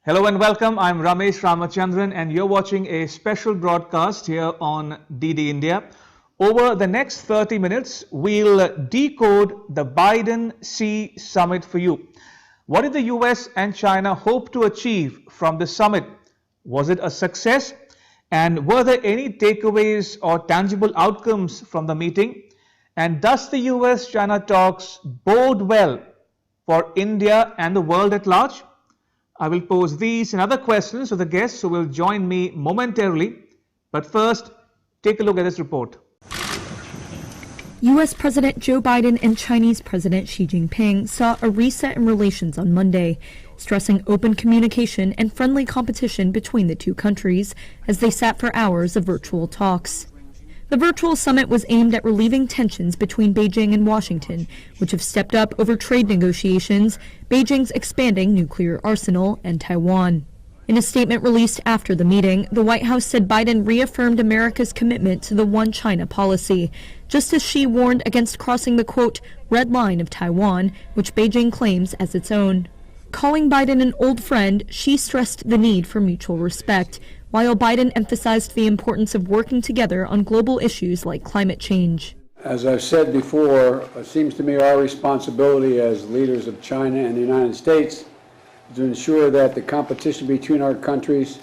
Hello and welcome. I'm Ramesh Ramachandran and you're watching a special broadcast here on DD India. Over the next 30 minutes, we'll decode the Biden-Xi summit for you. What did the US and China hope to achieve from the summit? Was it a success? And were there any takeaways or tangible outcomes from the meeting? And does the US-China talks bode well for India and the world at large? I will pose these and other questions to the guests who will join me momentarily. But first, take a look at this report. U.S. President Joe Biden and Chinese President Xi Jinping saw a reset in relations on Monday, stressing open communication and friendly competition between the two countries as they sat for hours of virtual talks. The virtual summit was aimed at relieving tensions between Beijing and Washington, which have stepped up over trade negotiations, Beijing's expanding nuclear arsenal, and Taiwan. In a statement released after the meeting, the White House said Biden reaffirmed America's commitment to the One China policy, just as Xi warned against crossing the, quote, red line of Taiwan, which Beijing claims as its own. Calling Biden an old friend, Xi stressed the need for mutual respect, while Biden emphasized the importance of working together on global issues like climate change. As I've said before, it seems to me our responsibility as leaders of China and the United States is to ensure that the competition between our countries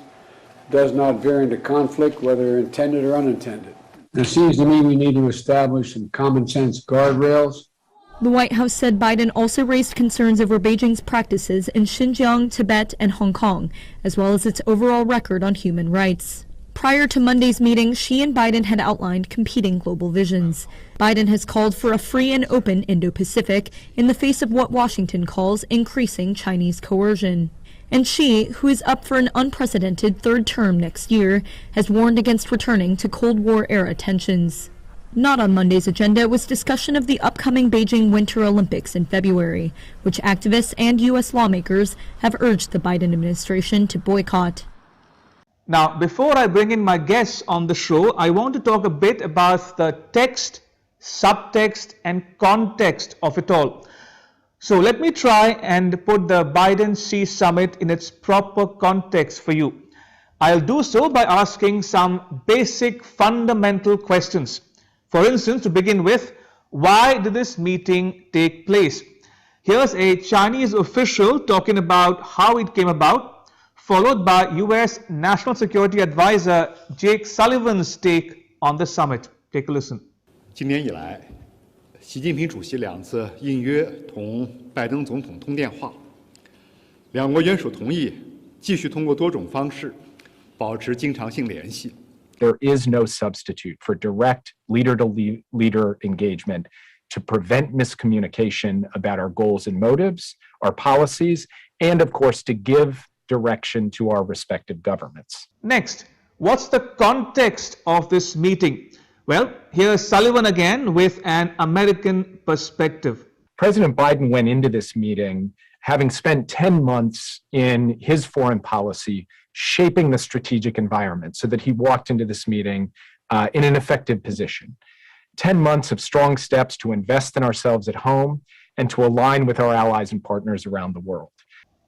does not veer into conflict, whether intended or unintended. It seems to me we need to establish some common sense guardrails. The White House said Biden also raised concerns over Beijing's practices in Xinjiang, Tibet, and Hong Kong, as well as its overall record on human rights. Prior to Monday's meeting, Xi and Biden had outlined competing global visions. Biden has called for a free and open Indo-Pacific in the face of what Washington calls increasing Chinese coercion. And Xi, who is up for an unprecedented third term next year, has warned against returning to Cold War-era tensions. Not on Monday's agenda was discussion of the upcoming Beijing Winter Olympics in February, which activists and U.S. lawmakers have urged the Biden administration to boycott. Now, before I bring in my guests on the show, I want to talk a bit about the text, subtext, and context of it all. So let me try and put the Biden-Xi summit in its proper context for you. I'll do so by asking some basic fundamental questions. For instance, to begin with, why did this meeting take place? Here's a Chinese official talking about how it came about, followed by US National Security Advisor Jake Sullivan's take on the summit. Take a listen. 今年以来，习近平主席2次应约同拜登总统通电话，两国元首同意继续通过多种方式保持经常性联系。 There is no substitute for direct leader-to-leader engagement to prevent miscommunication about our goals and motives, our policies, and of course to give direction to our respective governments. Next, what's the context of this meeting? Well, here's Sullivan again with an American perspective. President Biden went into this meeting having spent 10 months in his foreign policy shaping the strategic environment so that he walked into this meeting in an effective position. 10 months of strong steps to invest in ourselves at home and to align with our allies and partners around the world.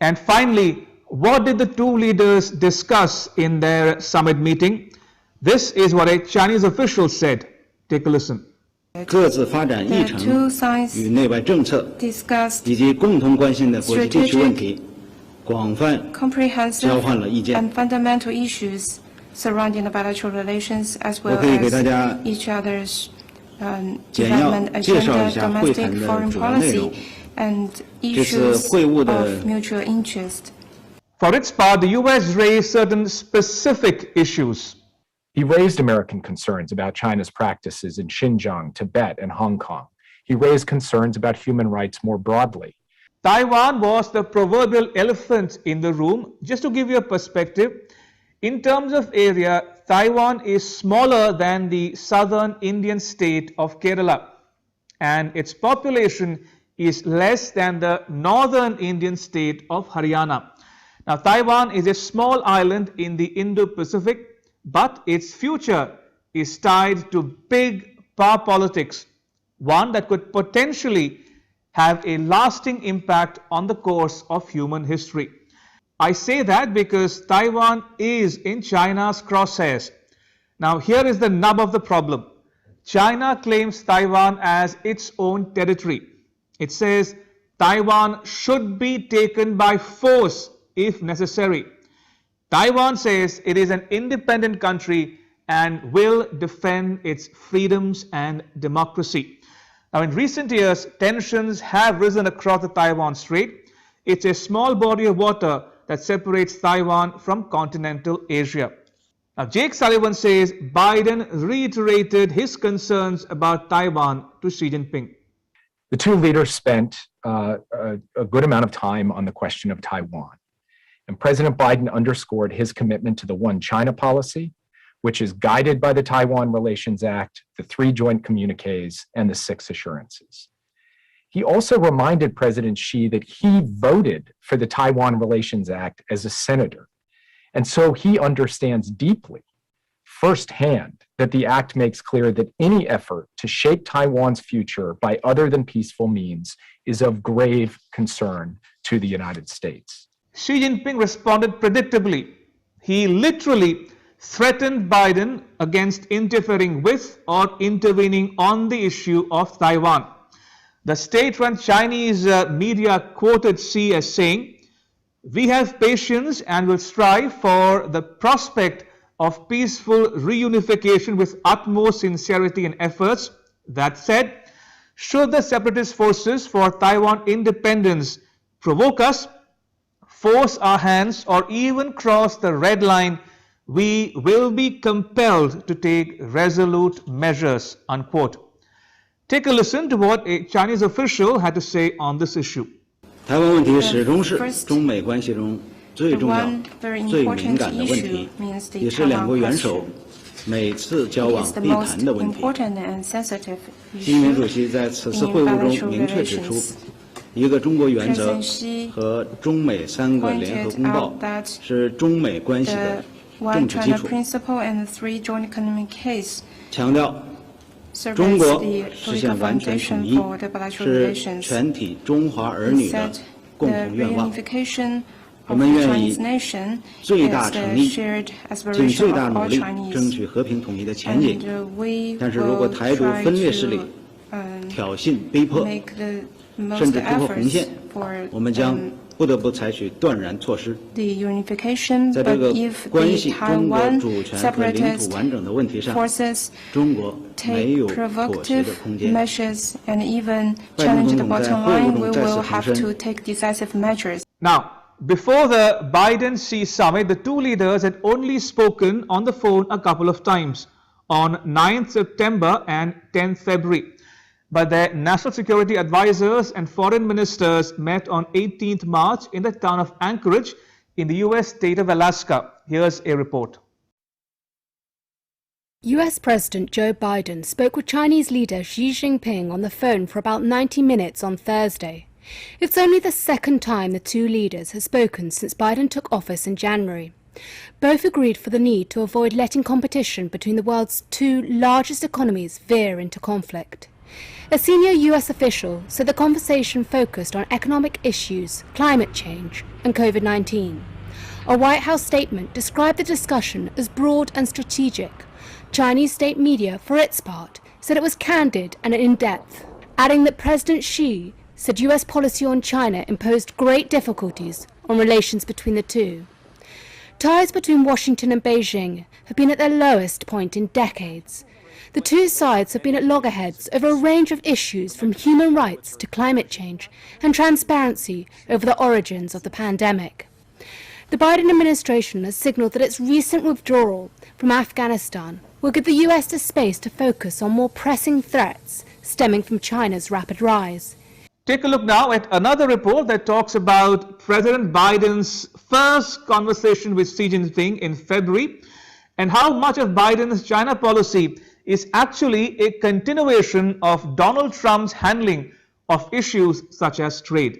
And finally, what did the two leaders discuss in their summit meeting? This is what a Chinese official said. Take a listen. 各自发展议程与内外政策以及共同关心的国际地区问题 comprehensive and fundamental issues surrounding the bilateral relations as well as each other's development agenda, domestic foreign policy, and issues of mutual interest. For its part, the US raised certain specific issues. He raised American concerns about China's practices in Xinjiang, Tibet, and Hong Kong. He raised concerns about human rights more broadly. Taiwan was the proverbial elephant in the room. Just to give you a perspective, in terms of area, Taiwan is smaller than the southern Indian state of Kerala, and its population is less than the northern Indian state of Haryana. Now, Taiwan is a small island in the Indo-Pacific, but its future is tied to big power politics, one that could potentially have a lasting impact on the course of human history. I say that because Taiwan is in China's crosshairs. Now, here is the nub of the problem. China claims Taiwan as its own territory. It says Taiwan should be taken by force if necessary. Taiwan says it is an independent country and will defend its freedoms and democracy. Now, in recent years, tensions have risen across the Taiwan Strait. It's a small body of water that separates Taiwan from continental Asia. Now, Jake Sullivan says Biden reiterated his concerns about Taiwan to Xi Jinping. The two leaders spent a good amount of time on the question of Taiwan. And President Biden underscored his commitment to the One China policy, which is guided by the Taiwan Relations Act, the 3 joint communiques, and the 6 assurances. He also reminded President Xi that he voted for the Taiwan Relations Act as a senator. And so he understands deeply, firsthand, that the act makes clear that any effort to shape Taiwan's future by other than peaceful means is of grave concern to the United States. Xi Jinping responded predictably. He literally threatened Biden against interfering with or intervening on the issue of Taiwan. The state-run Chinese media quoted Xi as saying, "We have patience and will strive for the prospect of peaceful reunification with utmost sincerity and efforts. That said, should the separatist forces for Taiwan independence provoke us, force our hands, or even cross the red line, we will be compelled to take resolute measures," unquote. Take a listen to what a Chinese official had to say on this issue. 台湾问题始终是中美关系中最重要、最敏感的问题，也是两国元首每次交往必谈的问题。习近平主席在此次会晤中明确指出，一个中国原则和中美3个联合公报是中美关系的政治基础，强调中国实现完全统一是全体中华儿女的共同愿望。我们愿以最大诚意、尽最大努力争取和平统一的前景。但是如果台独分裂势力挑衅、逼迫，甚至突破红线，我们将不得不采取断然措施。在这个关系中国主权和领土完整的问题上，中国没有妥协的空间。拜登总统在会晤中再次重申。Now, before the Biden-Xi summit, the two leaders had only spoken on the phone a couple of times, on 9th September and 10th February. But their national security advisors and foreign ministers met on 18th March in the town of Anchorage in the US state of Alaska. Here's a report. US President Joe Biden spoke with Chinese leader Xi Jinping on the phone for about 90 minutes on Thursday. It's only the second time the two leaders have spoken since Biden took office in January. Both agreed for the need to avoid letting competition between the world's 2 largest economies veer into conflict. A senior US official said the conversation focused on economic issues, climate change, and COVID-19. A White House statement described the discussion as broad and strategic. Chinese state media, for its part, said it was candid and in-depth, adding that President Xi said US policy on China imposed great difficulties on relations between the two. Ties between Washington and Beijing have been at their lowest point in decades. The two sides have been at loggerheads over a range of issues from human rights to climate change and transparency over the origins of the pandemic. The Biden administration has signalled that its recent withdrawal from Afghanistan will give the US the space to focus on more pressing threats stemming from China's rapid rise. Take a look now at another report that talks about President Biden's first conversation with Xi Jinping in February and how much of Biden's China policy is actually a continuation of Donald Trump's handling of issues such as trade.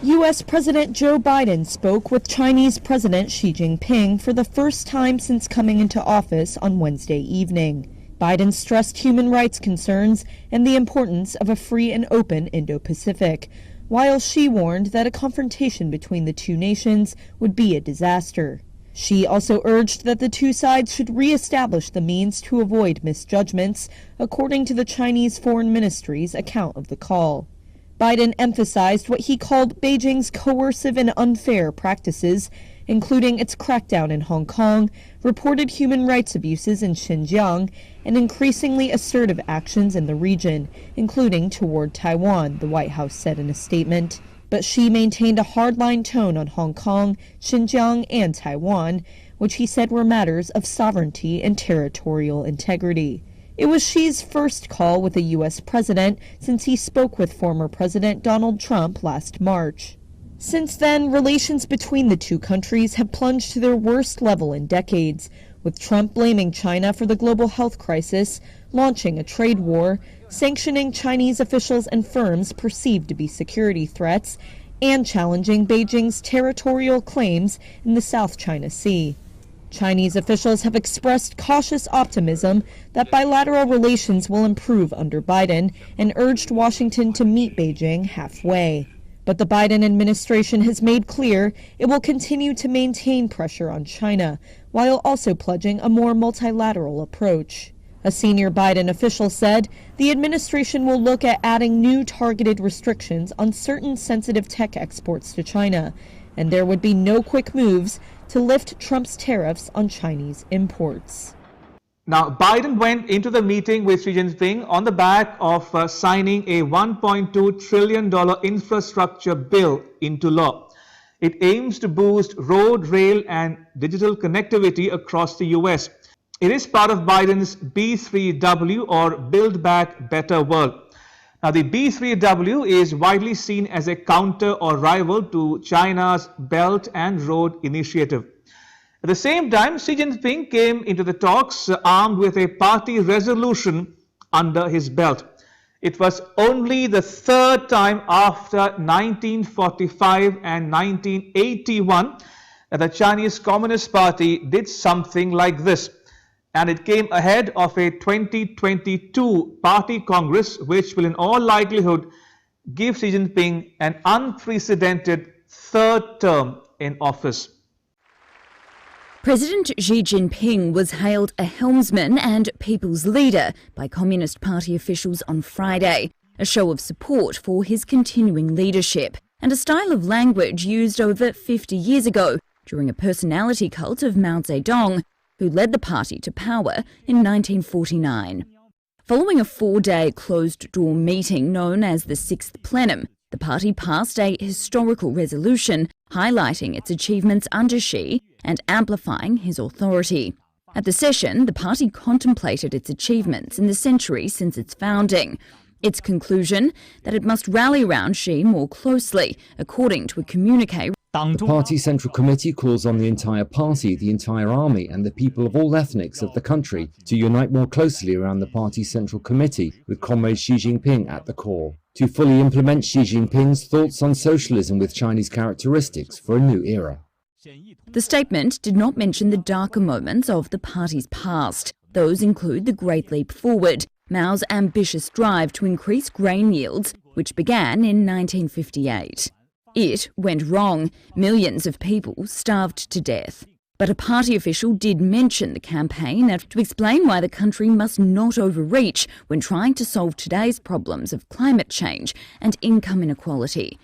U.S. President Joe Biden spoke with Chinese President Xi Jinping for the first time since coming into office on Wednesday evening. Biden stressed human rights concerns and the importance of a free and open Indo-Pacific. while Xi warned that a confrontation between the two nations would be a disaster. Xi also urged that the two sides should re-establish the means to avoid misjudgments, according to the Chinese Foreign Ministry's account of the call. Biden emphasized what he called Beijing's coercive and unfair practices, including its crackdown in Hong Kong, reported human rights abuses in Xinjiang, and increasingly assertive actions in the region, including toward Taiwan, the White House said in a statement. But Xi maintained a hardline tone on Hong Kong, Xinjiang, and Taiwan, which he said were matters of sovereignty and territorial integrity. It was Xi's first call with a U.S. president since he spoke with former President Donald Trump last March. Since then, relations between the two countries have plunged to their worst level in decades, with Trump blaming China for the global health crisis, launching a trade war, sanctioning Chinese officials and firms perceived to be security threats, and challenging Beijing's territorial claims in the South China Sea. Chinese officials have expressed cautious optimism that bilateral relations will improve under Biden and urged Washington to meet Beijing halfway. But the Biden administration has made clear it will continue to maintain pressure on China, while also pledging a more multilateral approach. A senior Biden official said the administration will look at adding new targeted restrictions on certain sensitive tech exports to China, and there would be no quick moves to lift Trump's tariffs on Chinese imports. Now, Biden went into the meeting with Xi Jinping on the back of signing a $1.2 trillion infrastructure bill into law. It aims to boost road, rail, and digital connectivity across the U.S. It is part of Biden's B3W, or Build Back Better World. Now, the B3W is widely seen as a counter or rival to China's Belt and Road Initiative. At the same time, Xi Jinping came into the talks armed with a party resolution under his belt. It was only the third time after 1945 and 1981 that the Chinese Communist Party did something like this. And it came ahead of a 2022 party congress, which will in all likelihood give Xi Jinping an unprecedented third term in office. President Xi Jinping was hailed a helmsman and people's leader by Communist Party officials on Friday, a show of support for his continuing leadership and a style of language used over 50 years ago during a personality cult of Mao Zedong, who led the party to power in 1949. Following a 4-day closed-door meeting known as the Sixth Plenum, the party passed a historical resolution highlighting its achievements under Xi and amplifying his authority. At the session, the party contemplated its achievements in the century since its founding. Its conclusion that it must rally around Xi more closely, according to a communiqué. The party central committee calls on the entire party, the entire army, and the people of all ethnics of the country to unite more closely around the party central committee, with Comrade Xi Jinping at the core, to fully implement Xi Jinping's thoughts on socialism with Chinese characteristics for a new era. The statement did not mention the darker moments of the party's past. Those include the Great Leap Forward, Mao's ambitious drive to increase grain yields, which began in 1958. It went wrong. Millions of people starved to death. But a party official did mention the campaign to explain why the country must not overreach when trying to solve today's problems of climate change and income inequality.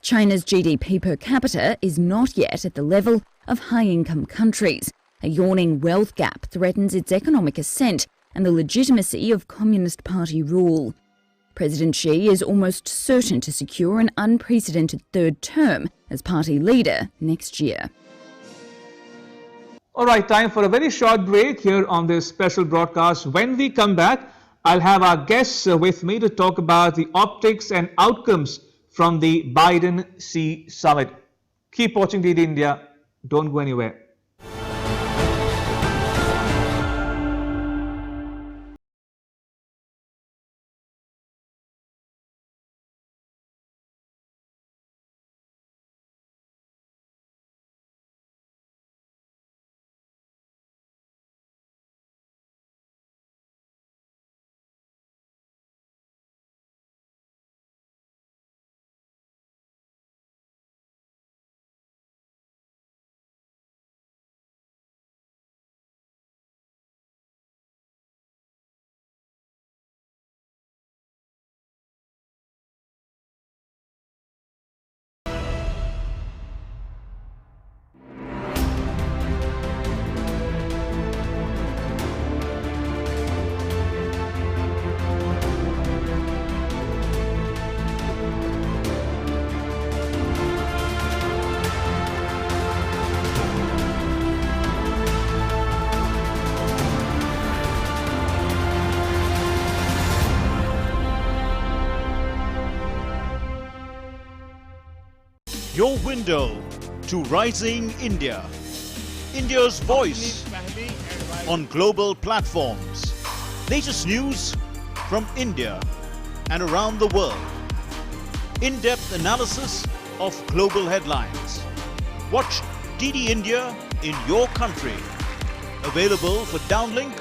China's GDP per capita is not yet at the level of high-income countries. A yawning wealth gap threatens its economic ascent and the legitimacy of Communist Party rule. President Xi is almost certain to secure an unprecedented third term as party leader next year. All right, time for a very short break here on this special broadcast. When we come back, I'll have our guests with me to talk about the optics and outcomes from the Biden-Xi summit. Keep watching DD India. Don't go anywhere. your window to rising India. India's voice on global platforms. Latest news from India and around the world. In-depth analysis of global headlines. Watch DD India in your country. Available for downlink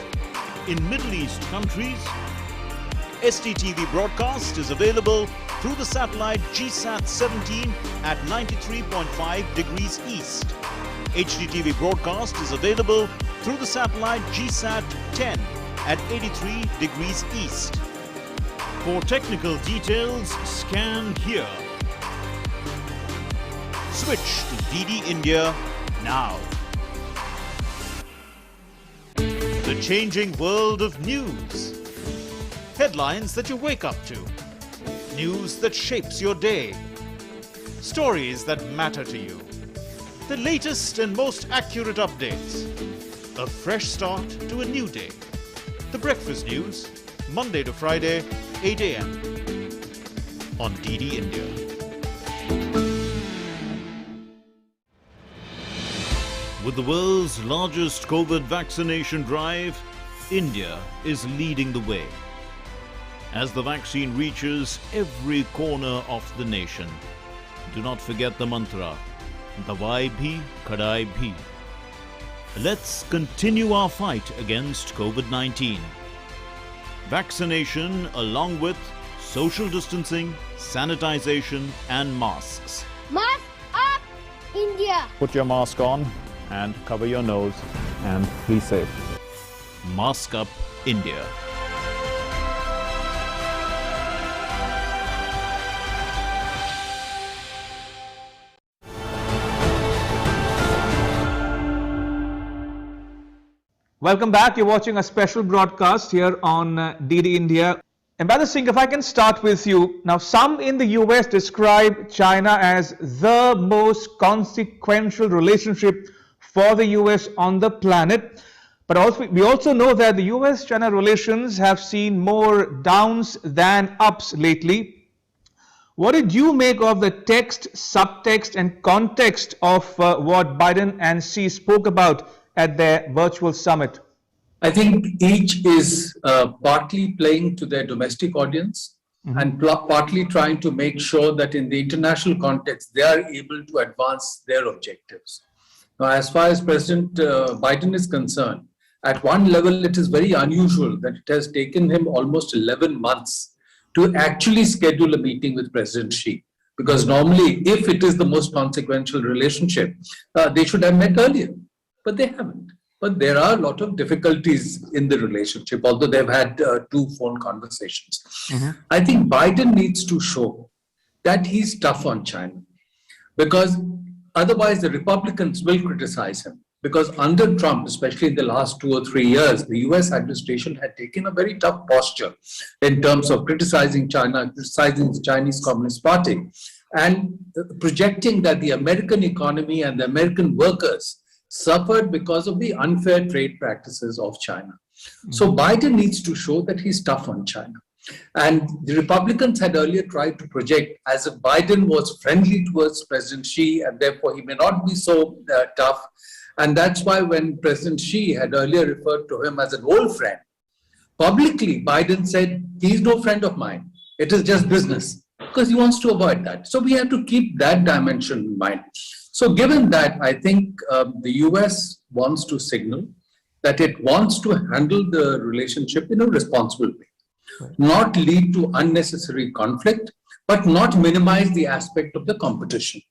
in Middle East countries. STTV broadcast is available through the satellite GSAT 17 at 93.5 degrees east. HDTV broadcast is available through the satellite GSAT 10 at 83 degrees east. For technical details, scan here. Switch to DD India now. The changing world of news. Headlines that you wake up to. News that shapes your day. Stories that matter to you. The latest and most accurate updates. A fresh start to a new day. The breakfast news, Monday to Friday, 8 a.m. on DD India. With the world's largest COVID vaccination drive, India is leading the way. As the vaccine reaches every corner of the nation, do not forget the mantra, Dawai bhi, kadai bhi. Let's continue our fight against COVID-19. Vaccination along with social distancing, sanitization and masks. Mask up, India! Put your mask on and cover your nose and be safe. Mask up, India. Welcome back. You're watching a special broadcast here on DD India. Ambassador Singh, if I can start with you. Now, some in the US describe China as the most consequential relationship for the US on the planet. But we also know that the US-China relations have seen more downs than ups lately. What did you make of the text, subtext and context of what Biden and Xi spoke about at their virtual summit? I think each is partly playing to their domestic audience and partly trying to make sure that in the international context, they are able to advance their objectives. Now, as far as President Biden is concerned, at one level, it is very unusual that it has taken him almost 11 months to actually schedule a meeting with President Xi. Because normally, if it is the most consequential relationship, they should have met earlier. But they haven't. But there are a lot of difficulties in the relationship, although they've had 2 phone conversations. I think Biden needs to show that he's tough on China, because otherwise the Republicans will criticize him. Because under Trump, especially in the last 2 or 3 years, the US administration had taken a very tough posture in terms of criticizing China, criticizing the Chinese Communist Party, and projecting that the American economy and the American workers suffered because of the unfair trade practices of China. So Biden needs to show that he's tough on China. And the Republicans had earlier tried to project as if Biden was friendly towards President Xi and therefore he may not be so tough. And that's why when President Xi had earlier referred to him as an old friend, publicly Biden said, he's no friend of mine. It is just business, because he wants to avoid that. So we have to keep that dimension in mind. So given that, I think the US wants to signal that it wants to handle the relationship in a responsible way, not lead to unnecessary conflict, but not minimize the aspect of the competition.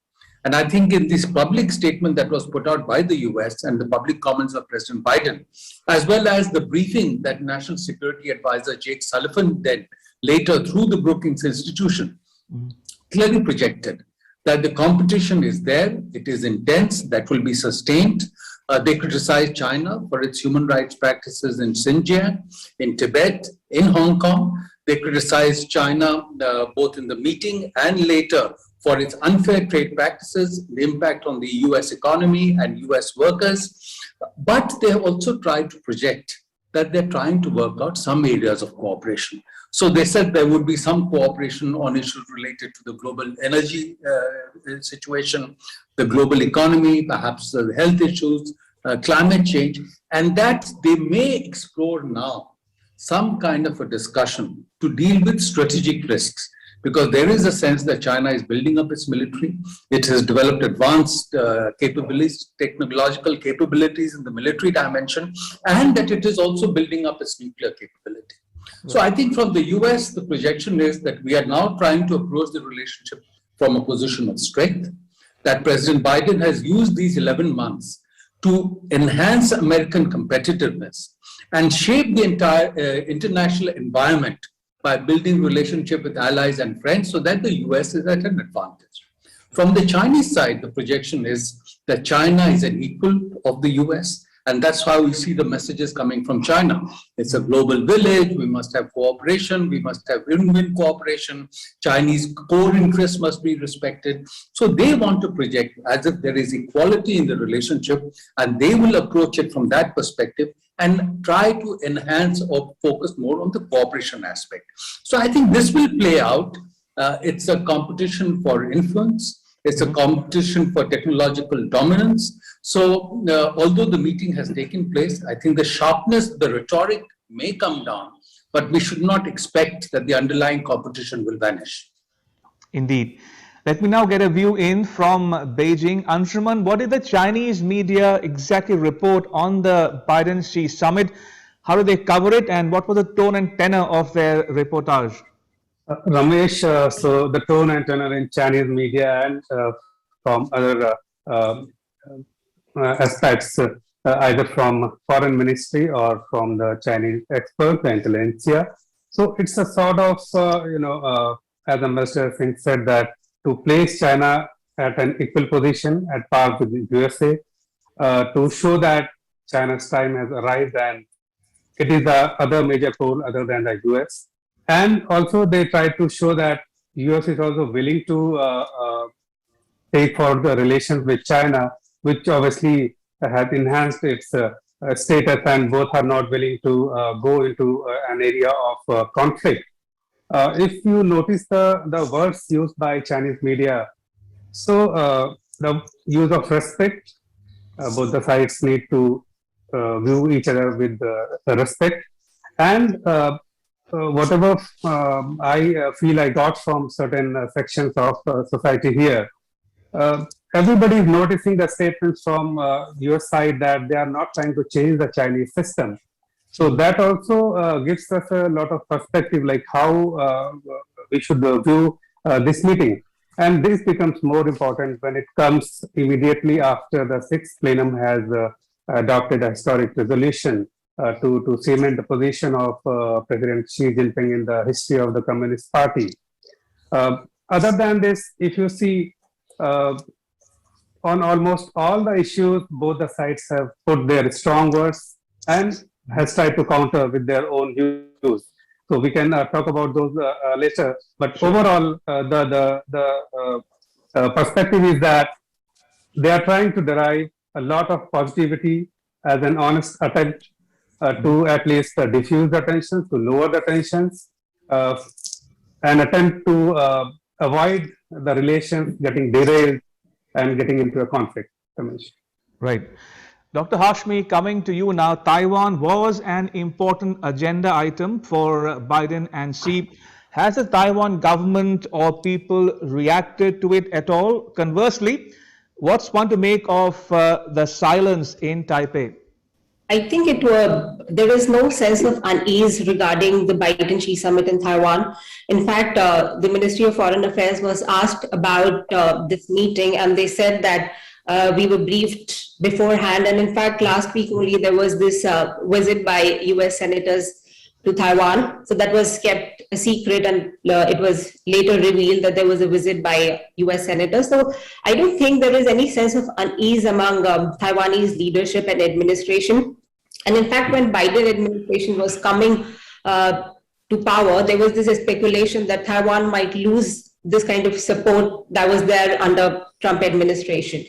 And I think in this public statement that was put out by the US and the public comments of President Biden, as well as the briefing that National Security Advisor Jake Sullivan did later through the Brookings Institution, clearly projected that the competition is there, it is intense, that will be sustained. They criticize China for its human rights practices in Xinjiang, in Tibet, in Hong Kong. They criticize China both in the meeting and later for its unfair trade practices, the impact on the US economy and US workers. But they have also tried to project that they're trying to work out some areas of cooperation. So they said there would be some cooperation on issues related to the global energy situation, the global economy, perhaps the health issues, climate change, and that they may explore now some kind of a discussion to deal with strategic risks, because there is a sense that China is building up its military. It has developed advanced capabilities, technological capabilities in the military dimension, and that it is also building up its nuclear capability. So I think from the US, the projection is that we are now trying to approach the relationship from a position of strength, that President Biden has used these 11 months to enhance American competitiveness and shape the entire international environment by building relationship with allies and friends so that the US is at an advantage. From the Chinese side, the projection is that China is an equal of the US, and that's how we see the messages coming from China. It's a global village, we must have cooperation, we must have win-win cooperation, Chinese core interests must be respected. So they want to project as if there is equality in the relationship, and they will approach it from that perspective and try to enhance or focus more on the cooperation aspect. So I think this will play out. It's a competition for influence. It's a competition for technological dominance. So although the meeting has taken place, I think the sharpness, the rhetoric may come down, but we should not expect that the underlying competition will vanish. Indeed. Let me now get a view in from Beijing. Anshuman, what did the Chinese media exactly report on the Biden-Xi summit? How did they cover it, and what was the tone and tenor of their reportage? Ramesh, so the tone and tenor in Chinese media and from other aspects, either from foreign ministry or from the Chinese experts, the intelligentsia. So it's a sort of, as Ambassador Singh said, that to place China at an equal position at par with the USA, to show that China's time has arrived and it is the other major pole other than the US. And also they try to show that US is also willing to take forward the relations with China, which obviously has enhanced its status, and both are not willing to go into an area of conflict. If you notice the words used by Chinese media, so the use of respect, both the sides need to view each other with respect, and whatever I feel I got from certain sections of society here, everybody is noticing the statements from your side that they are not trying to change the Chinese system. So that also gives us a lot of perspective, like how we should view this meeting. And this becomes more important when it comes immediately after the 6th plenum has adopted a historic resolution to cement the position of President Xi Jinping in the history of the Communist Party. Other than this, if you see, on almost all the issues, both the sides have put their strong words and has tried to counter with their own views. So we can talk about those later. But overall, the perspective is that they are trying to derive a lot of positivity as an honest attempt to at least diffuse the tensions, to lower the tensions, an attempt to avoid the relations getting derailed and getting into a conflict. Right. Dr. Hashmi, coming to you now, Taiwan was an important agenda item for Biden and Xi. Has the Taiwan government or people reacted to it at all? Conversely, what's one to make of the silence in Taipei? I think there is no sense of unease regarding the Biden-Xi summit in Taiwan. In fact, the Ministry of Foreign Affairs was asked about this meeting, and they said that we were briefed beforehand. And in fact, last week only there was this visit by US senators to Taiwan. So that was kept a secret, and it was later revealed that there was a visit by US senators. So I don't think there is any sense of unease among Taiwanese leadership and administration. And in fact, when Biden administration was coming to power, there was this speculation that Taiwan might lose this kind of support that was there under Trump administration.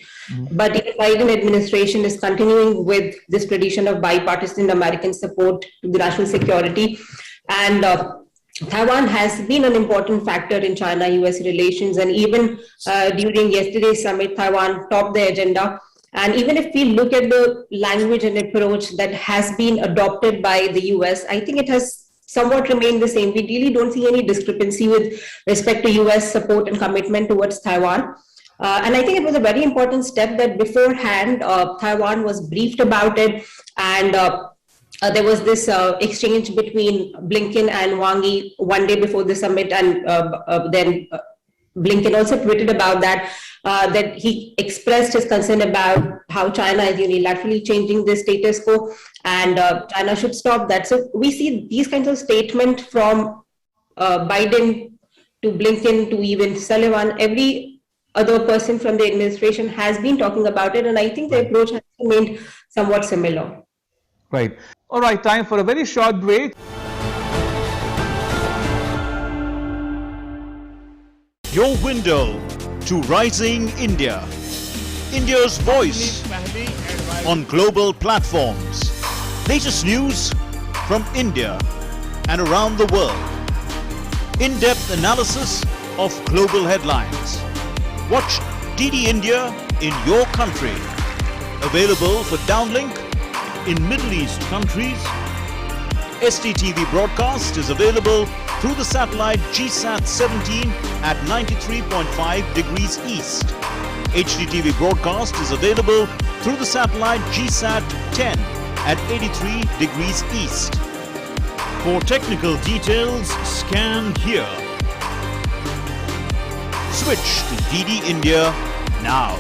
But the Biden administration is continuing with this tradition of bipartisan American support to the national security. And Taiwan has been an important factor in China-US relations, and even during yesterday's summit, Taiwan topped the agenda. And even if we look at the language and approach that has been adopted by the US, I think it has somewhat remained the same. We really don't see any discrepancy with respect to US support and commitment towards Taiwan. And I think it was a very important step that beforehand, Taiwan was briefed about it, and there was this exchange between Blinken and Wang Yi one day before the summit, and then Blinken also tweeted about that, that he expressed his concern about how China is unilaterally changing the status quo, and China should stop that. So we see these kinds of statements from Biden to Blinken to even Sullivan. Every other person from the administration has been talking about it, and I think the approach has remained somewhat similar. Right. All right, time for a very short break. Your window to rising India. India's voice on global platforms. Latest news from India and around the world. In-depth analysis of global headlines. Watch DD India in your country. Available for downlink in Middle East countries. STTV broadcast is available through the satellite GSAT 17 at 93.5 degrees east. HDTV broadcast is available through the satellite GSAT 10 at 83 degrees east. For technical details, scan here. Switch to DD India now.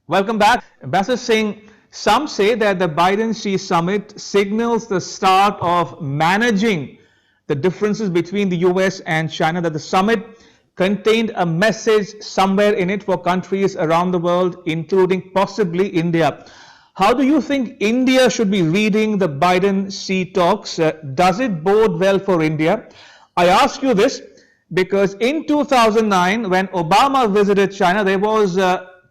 Welcome back. Ambassador Singh, some say that the Biden-Xi summit signals the start of managing the differences between the US and China, that the summit contained a message somewhere in it for countries around the world, including possibly India. How do you think India should be reading the Biden-Xi talks? Does it bode well for India? I ask you this because in 2009, when Obama visited China, there was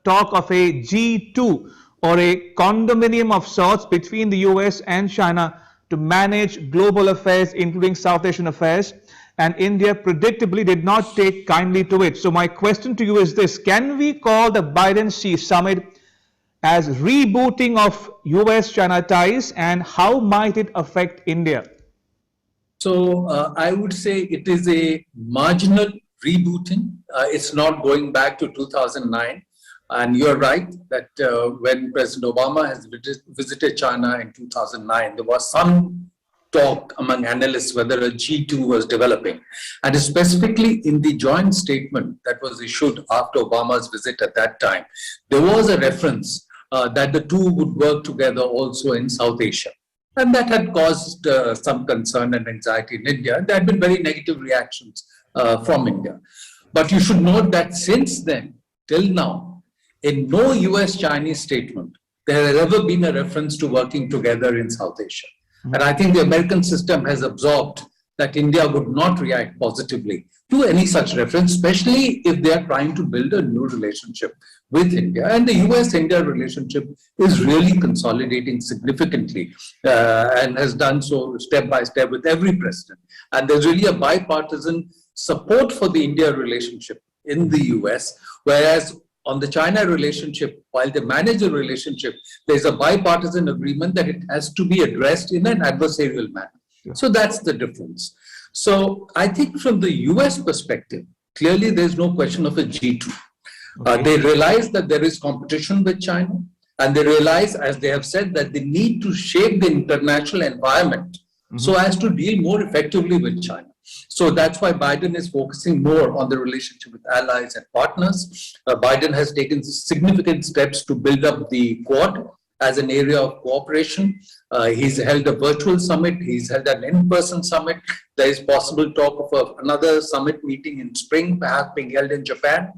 talk of a G2 or a condominium of sorts between the US and China to manage global affairs, including South Asian affairs, and India predictably did not take kindly to it. So my question to you is this: can we call the Biden-Xi summit as rebooting of US-China ties, and how might it affect India? So I would say it is a marginal rebooting. It's not going back to 2009. And you're right that when President Obama has visited China in 2009, there was some talk among analysts whether a G2 was developing. And specifically in the joint statement that was issued after Obama's visit at that time, there was a reference that the two would work together also in South Asia. And that had caused some concern and anxiety in India. There had been very negative reactions from India. But you should note that since then, till now, in no US-Chinese statement, there has ever been a reference to working together in South Asia. And I think the American system has absorbed that India would not react positively to any such reference, especially if they are trying to build a new relationship with India. And the US-India relationship is really consolidating significantly and has done so step by step with every president. And there's really a bipartisan support for the India relationship in the US, whereas on the China relationship, while they manage the relationship, there's a bipartisan agreement that it has to be addressed in an adversarial manner. So that's the difference. So I think from the US perspective, clearly there's no question of a G2. They realize that there is competition with China, and they realize, as they have said, that they need to shape the international environment so as to deal more effectively with China. So that's why Biden is focusing more on the relationship with allies and partners. Biden has taken significant steps to build up the Quad as an area of cooperation. He's held a virtual summit. He's held an in-person summit. There is possible talk of another summit meeting in spring, perhaps being held in Japan.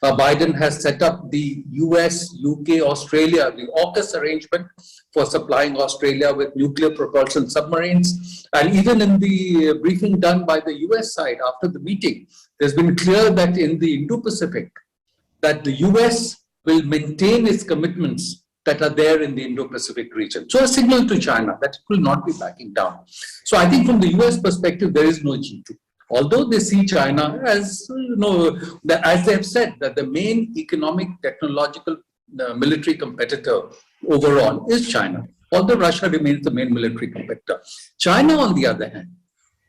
Biden has set up the US, UK, Australia, the AUKUS arrangement for supplying Australia with nuclear propulsion submarines. And even in the briefing done by the US side after the meeting, there's been clear that in the Indo-Pacific, that the US will maintain its commitments that are there in the Indo-Pacific region. So a signal to China that it will not be backing down. So I think from the US perspective, there is no G2. Although they see China as, as they have said, that the main economic, technological, military competitor overall is China, although Russia remains the main military competitor. China, on the other hand,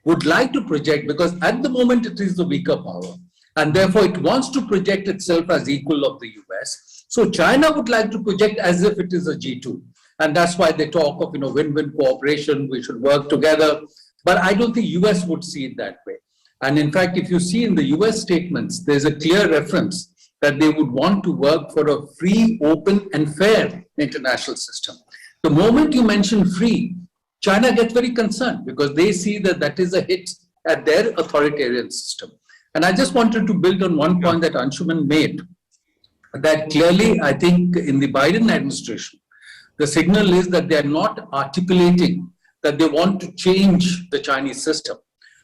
would like to project, because at the moment it is the weaker power, and therefore it wants to project itself as equal of the US. So China would like to project as if it is a G2. And that's why they talk of, win-win cooperation, we should work together. But I don't think US would see it that way. And in fact, if you see in the US statements, there's a clear reference that they would want to work for a free, open, and fair international system. The moment you mention free, China gets very concerned because they see that that is a hit at their authoritarian system. And I just wanted to build on one point that Anshuman made, that clearly, I think in the Biden administration, the signal is that they are not articulating that they want to change the Chinese system.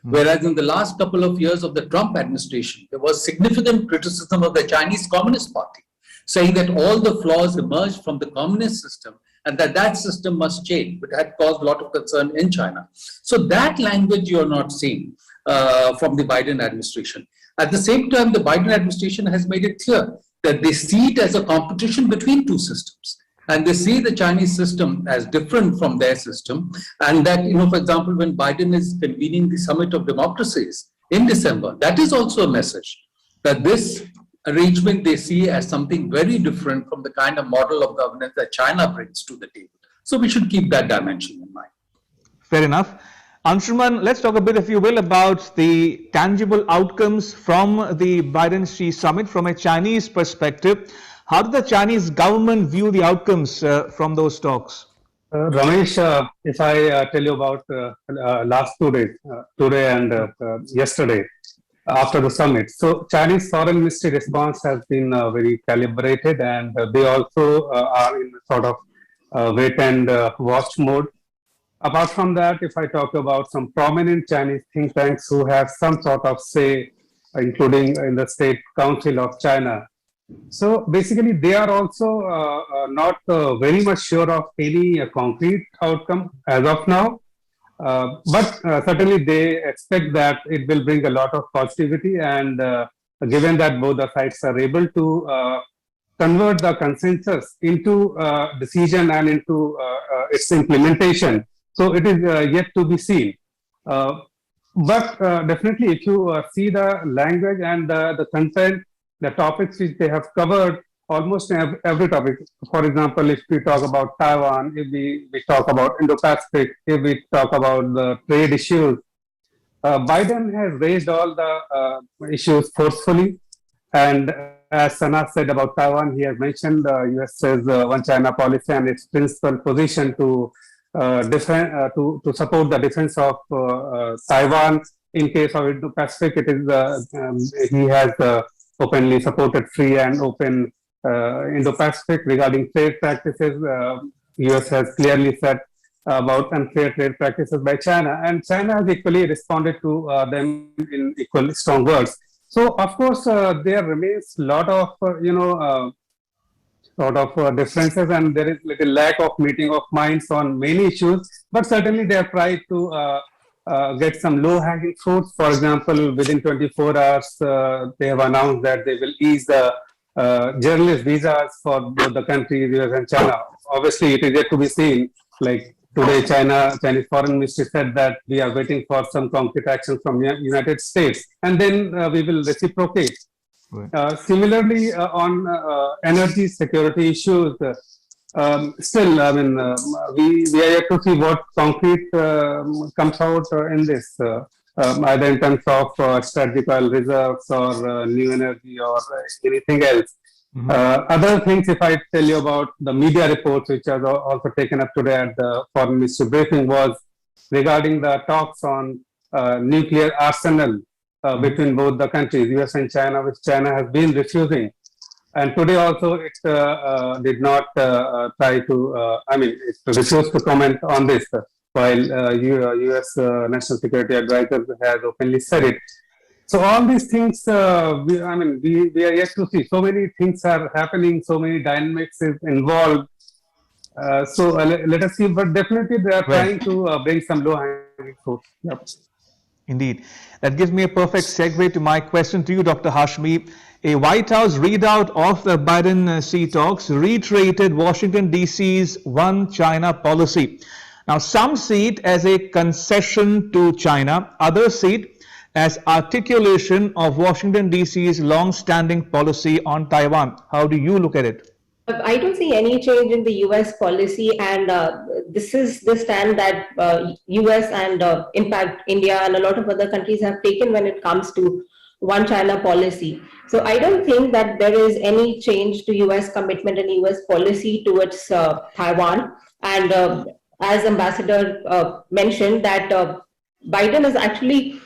Whereas in the last couple of years of the Trump administration, there was significant criticism of the Chinese Communist Party, saying that all the flaws emerged from the communist system and that system must change, but had caused a lot of concern in China. So that language you're not seeing from the Biden administration. At the same time, the Biden administration has made it clear that they see it as a competition between two systems. And they see the Chinese system as different from their system. And that, for example, when Biden is convening the Summit of Democracies in December, that is also a message that this arrangement they see as something very different from the kind of model of governance that China brings to the table. So we should keep that dimension in mind. Fair enough. Anshuman, let's talk a bit, if you will, about the tangible outcomes from the Biden-Xi summit from a Chinese perspective. How did the Chinese government view the outcomes from those talks? Ramesh, if I tell you about last 2 days, today and yesterday, after the summit. So Chinese foreign ministry response has been very calibrated, and they also are in sort of wait and watch mode. Apart from that, if I talk about some prominent Chinese think tanks who have some sort of say, including in the State Council of China. So basically, they are also not very much sure of any concrete outcome as of now. But certainly they expect that it will bring a lot of positivity, and given that both the sides are able to convert the consensus into decision and into its implementation. So it is yet to be seen. But definitely, if you see the language and the content, the topics which they have covered, almost every topic. For example, if we talk about Taiwan, if we talk about Indo-Pacific, if we talk about the trade issues, Biden has raised all the issues forcefully. And as Sana said about Taiwan, he has mentioned US's One China policy and its principal position to support the defense of Taiwan. In case of Indo-Pacific, it is he has openly supported free and open Indo-Pacific. Regarding trade practices, US has clearly said about unfair trade practices by China, and China has equally responded to them in equally strong words. So, of course, there remains a lot of differences, and there is little lack of meeting of minds on many issues. But certainly, they have tried to get some low-hanging fruits. For example, within 24 hours, they have announced that they will ease the journalist visas for both the countries, US and China. Obviously, it is yet to be seen. Like today, Chinese Foreign Ministry said that we are waiting for some concrete action from United States, and then we will reciprocate. Right. Similarly, on energy security issues, still, I mean, we are yet to see what concrete comes out in this, either in terms of strategic oil reserves or new energy or anything else. Mm-hmm. Other things, if I tell you about the media reports, which are also taken up today at the Foreign Ministry briefing, was regarding the talks on nuclear arsenal between both the countries, US and China, which China has been refusing. And today also it did not try to, it refused to comment on this, while US National Security Advisor has openly said it. So all these things, we are yet to see. So many things are happening, so many dynamics is involved. So let us see, but definitely they are trying to bring some low-hanging fruit. Yep. Indeed. That gives me a perfect segue to my question to you, Dr. Hashmi. A White House readout of the Biden-Xi talks reiterated Washington, D.C.'s One China policy. Now, some see it as a concession to China, others see it as articulation of Washington, D.C.'s long-standing policy on Taiwan. How do you look at it? I don't see any change in the US policy, and this is the stand that US and in fact India and a lot of other countries have taken when it comes to One China policy. So I don't think that there is any change to US commitment and US policy towards Taiwan. And as Ambassador mentioned, that Biden is actually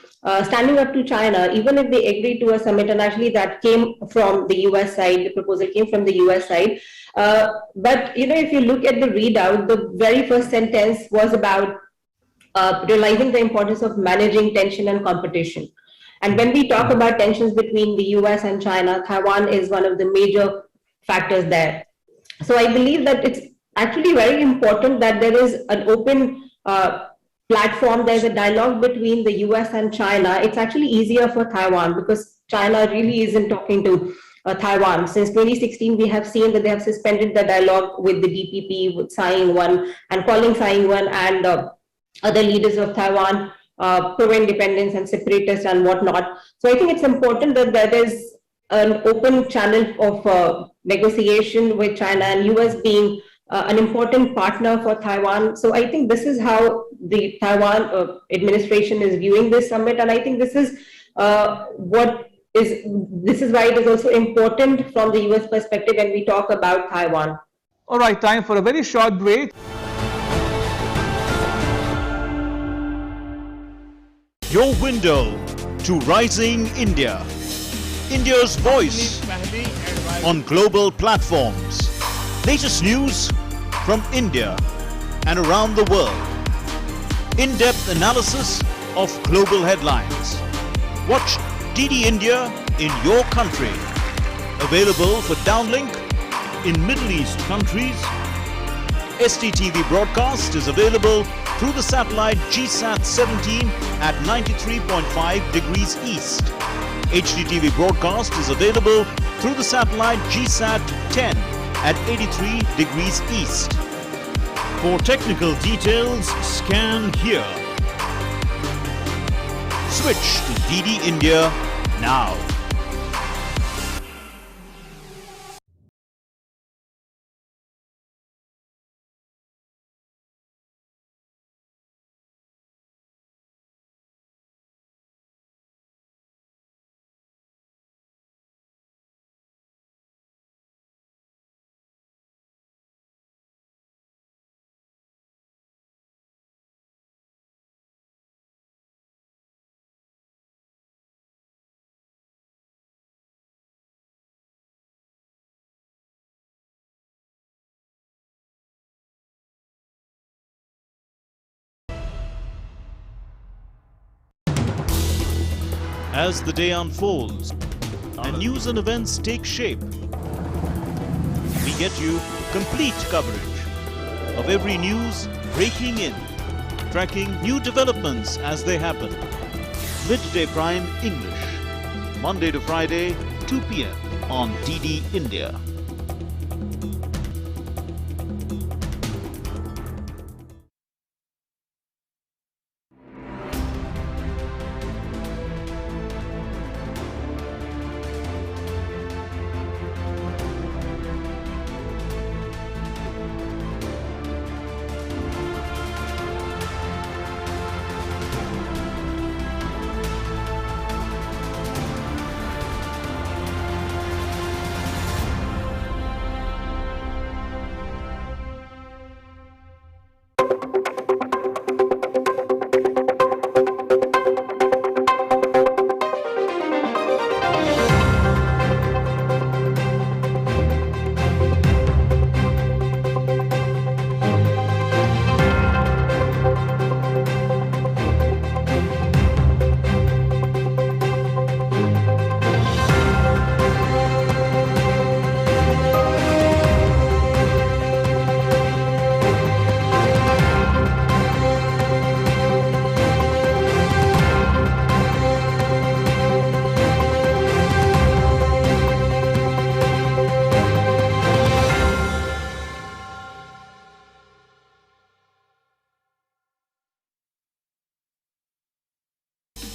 standing up to China, even if they agreed to a summit, and actually that came from the US side, the proposal came from the US side. But, if you look at the readout, the very first sentence was about realizing the importance of managing tension and competition. And when we talk about tensions between the US and China, Taiwan is one of the major factors there. So I believe that it's actually very important that there is an open platform, there's a dialogue between the US and China. It's actually easier for Taiwan because China really isn't talking to Taiwan. Since 2016, we have seen that they have suspended the dialogue with the DPP, with Tsai Ing-wen, and calling Tsai Ing-wen and other leaders of Taiwan pro-independence and separatists and whatnot. So I think it's important that there is an open channel of negotiation with China, and US being an important partner for Taiwan. So I think this is how the Taiwan administration is viewing this summit, and I think this is this is why it is also important from the US perspective when we talk about Taiwan. All right, time for a very short break. Your window to rising India. India's voice on global platforms. Latest news from India and around the world. In-depth analysis of global headlines. Watch DD India in your country. Available for downlink in Middle East countries. STTV broadcast is available through the satellite GSAT 17 at 93.5 degrees east. HDTV broadcast is available through the satellite GSAT-10 at 83 degrees east. For technical details, scan here. Switch to DD India now. As the day unfolds and news and events take shape, we get you complete coverage of every news breaking in, tracking new developments as they happen. Midday Prime English, Monday to Friday, 2 p.m. on DD India.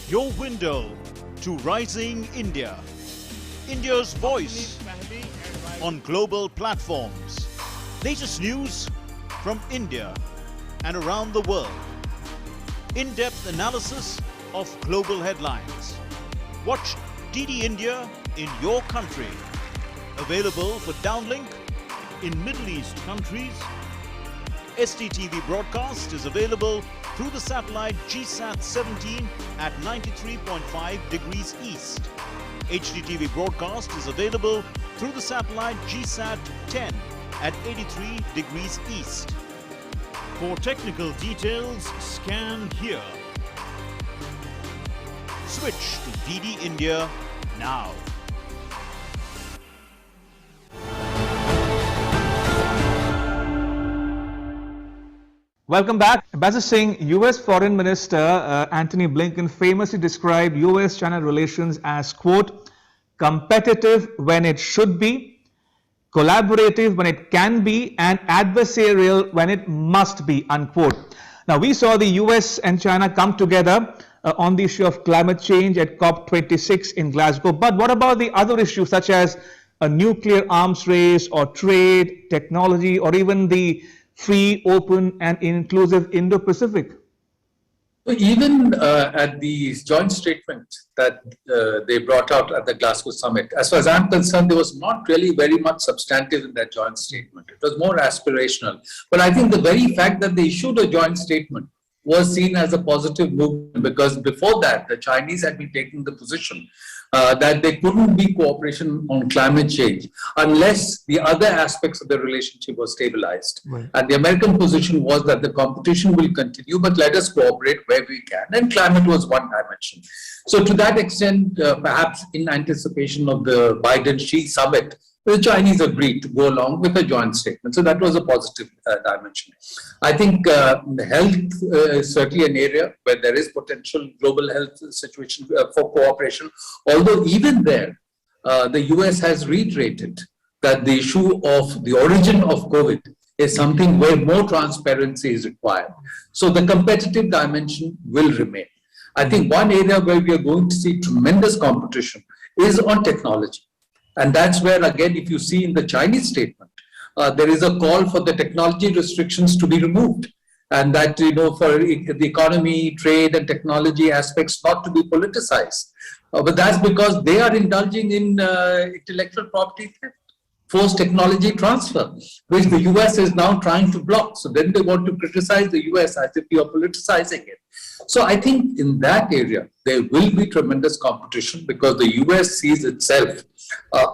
Your window to rising India. India's voice on global platforms. Latest news from India and around the world. In-depth analysis of global headlines. Watch DD India in your country. Available for downlink in Middle East countries. STTV broadcast is available through the satellite GSAT-17 at 93.5 degrees east. HDTV broadcast is available through the satellite GSAT-10 at 83 degrees east. For technical details, scan here. Switch to DD India now. Welcome back. Ambassador Singh, U.S. Foreign Minister Antony Blinken famously described U.S.-China relations as, quote, competitive when it should be, collaborative when it can be, and adversarial when it must be, unquote. Now, we saw the U.S. and China come together on the issue of climate change at COP26 in Glasgow. But what about the other issues such as a nuclear arms race or trade, technology, or even the free, open, and inclusive Indo-Pacific? Even at the joint statement that they brought out at the Glasgow summit, as far as I'm concerned, there was not really very much substantive in that joint statement. It was more aspirational. But I think the very fact that they issued a joint statement was seen as a positive movement, because before that, the Chinese had been taking the position that there couldn't be cooperation on climate change unless the other aspects of the relationship were stabilized. Right. And the American position was that the competition will continue, but let us cooperate where we can. And climate was one dimension. So to that extent, perhaps in anticipation of the Biden-Xi summit, the Chinese agreed to go along with a joint statement. So that was a positive dimension. I think health is certainly an area where there is potential global health situation for cooperation. Although even there, the US has reiterated that the issue of the origin of COVID is something where more transparency is required. So the competitive dimension will remain. I think one area where we are going to see tremendous competition is on technology. And that's where, again, if you see in the Chinese statement, there is a call for the technology restrictions to be removed. And that, for the economy, trade, and technology aspects not to be politicized. But that's because they are indulging in intellectual property theft, forced technology transfer, which the US is now trying to block. So then they want to criticize the US as if we are politicizing it. So I think in that area, there will be tremendous competition because the US sees itself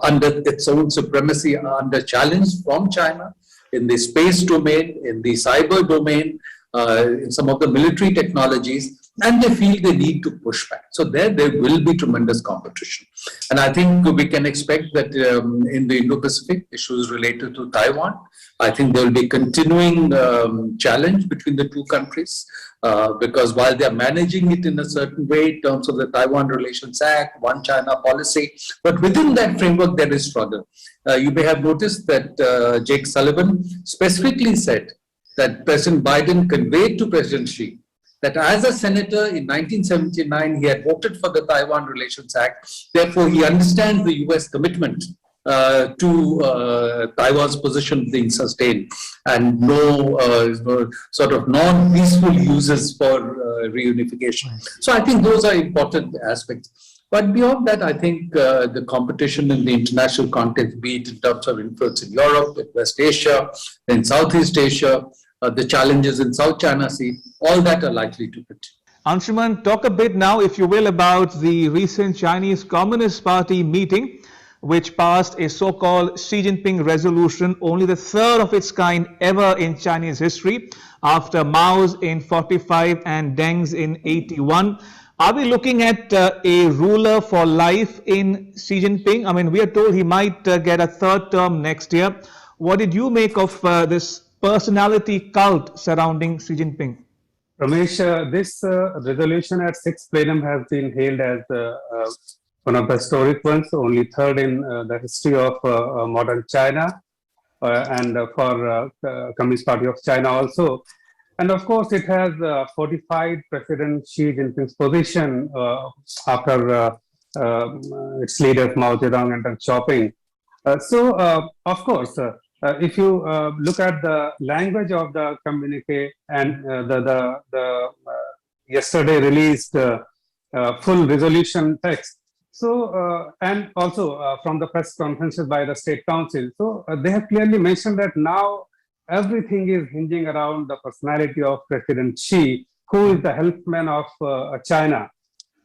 under its own supremacy, under challenge from China in the space domain, in the cyber domain, in some of the military technologies, and they feel they need to push back. So there will be tremendous competition. And I think we can expect that in the Indo-Pacific, issues related to Taiwan, I think there will be continuing challenge between the two countries because while they are managing it in a certain way in terms of the Taiwan Relations Act, One China policy, but within that framework, there is struggle. You may have noticed that Jake Sullivan specifically said that President Biden conveyed to President Xi that as a senator in 1979, he had voted for the Taiwan Relations Act. Therefore, he understands the US commitment to Taiwan's position being sustained and no sort of non-peaceful uses for reunification. So I think those are important aspects. But beyond that, I think the competition in the international context, be it in terms of influence in Europe, in West Asia, in Southeast Asia, the challenges in South China Sea, all that are likely to continue. Anshuman, talk a bit now, if you will, about the recent Chinese Communist Party meeting, which passed a so-called Xi Jinping resolution, only the third of its kind ever in Chinese history, after Mao's in 45 and Deng's in 81. Are we looking at a ruler for life in Xi Jinping? I mean, we are told he might get a third term next year. What did you make of this personality cult surrounding Xi Jinping? Ramesh, this resolution at 6th plenum has been hailed as one of the historic ones, only third in the history of modern China and for Communist Party of China also. And of course, it has fortified President Xi Jinping's position after its leaders Mao Zedong and Deng Xiaoping. Of course, if you look at the language of the communique and the yesterday released full resolution text, and also from the press conferences by the State Council, they have clearly mentioned that now everything is hinging around the personality of President Xi, who is the helpman of China.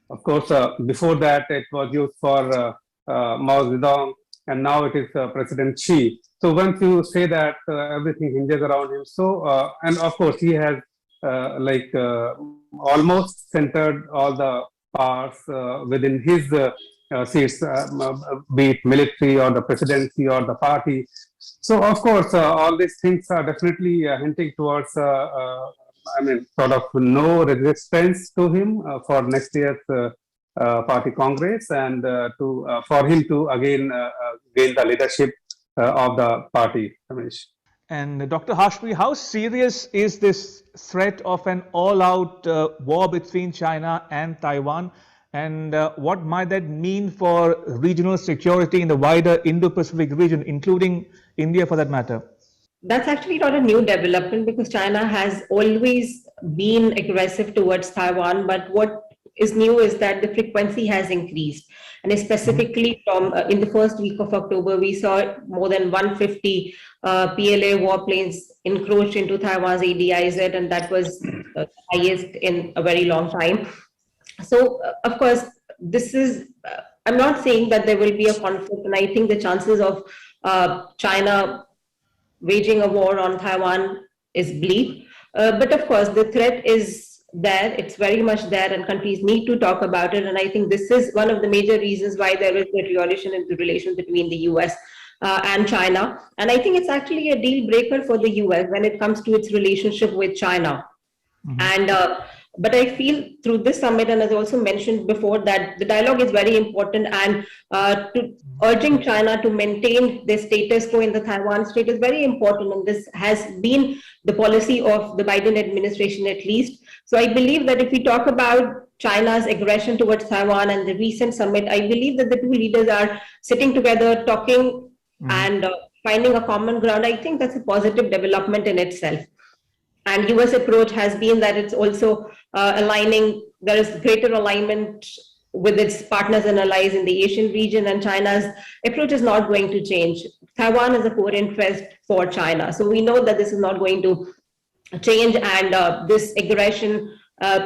Of course, before that it was used for Mao Zedong, and now it is President Xi. So once you say that everything hinges around him, and of course he has almost centered all the parts within his seats, be it military or the presidency or the party. So of course, all these things are definitely hinting towards, sort of no resistance to him for next year's party congress, and for him to again gain the leadership of the party. Ramesh. And Dr. Hashmi, how serious is this threat of an all-out war between China and Taiwan? And what might that mean for regional security in the wider Indo-Pacific region, including India for that matter? That's actually not a new development because China has always been aggressive towards Taiwan. But what is new is that the frequency has increased. And specifically from in the first week of October, we saw more than 150 PLA warplanes encroach into Taiwan's ADIZ, and that was the highest in a very long time. So, of course, this is, I'm not saying that there will be a conflict, and I think the chances of China waging a war on Taiwan is bleak. But of course, the threat is there, it's very much there, and countries need to talk about it. And I think this is one of the major reasons why there is deterioration in the relations between the US and China. And I think it's actually a deal breaker for the US when it comes to its relationship with China. And But I feel through this summit, and as I also mentioned before, that the dialogue is very important, and to urging China to maintain their status quo in the Taiwan Strait is very important. And this has been the policy of the Biden administration at least. So I believe that if we talk about China's aggression towards Taiwan and the recent summit, I believe that the two leaders are sitting together, talking and finding a common ground. I think that's a positive development in itself. And US approach has been that it's also aligning, there is greater alignment with its partners and allies in the Asian region, and China's approach is not going to change. Taiwan is a core interest for China. So we know that this is not going to change, and this aggression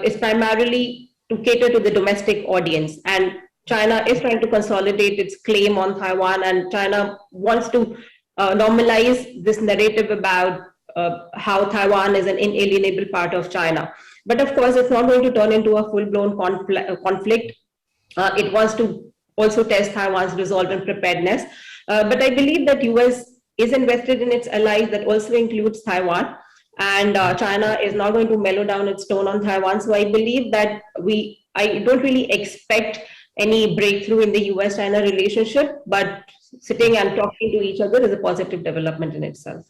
is primarily to cater to the domestic audience. And China is trying to consolidate its claim on Taiwan, and China wants to normalize this narrative about how Taiwan is an inalienable part of China. But of course, it's not going to turn into a full-blown conflict. It wants to also test Taiwan's resolve and preparedness. But I believe that US is invested in its allies, that also includes Taiwan. And China is not going to mellow down its tone on Taiwan. So I believe that I don't really expect any breakthrough in the US-China relationship, but sitting and talking to each other is a positive development in itself.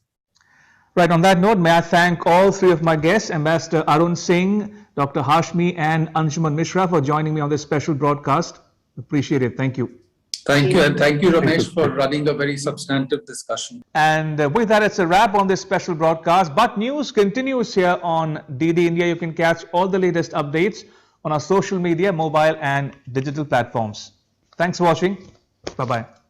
Right, on that note, may I thank all three of my guests, Ambassador Arun Singh, Dr. Hashmi, and Anshuman Mishra, for joining me on this special broadcast. Appreciate it. Thank you. Thank you, and thank you, Ramesh, for running a very substantive discussion. And with that, it's a wrap on this special broadcast. But news continues here on DD India. You can catch all the latest updates on our social media, mobile, and digital platforms. Thanks for watching. Bye-bye.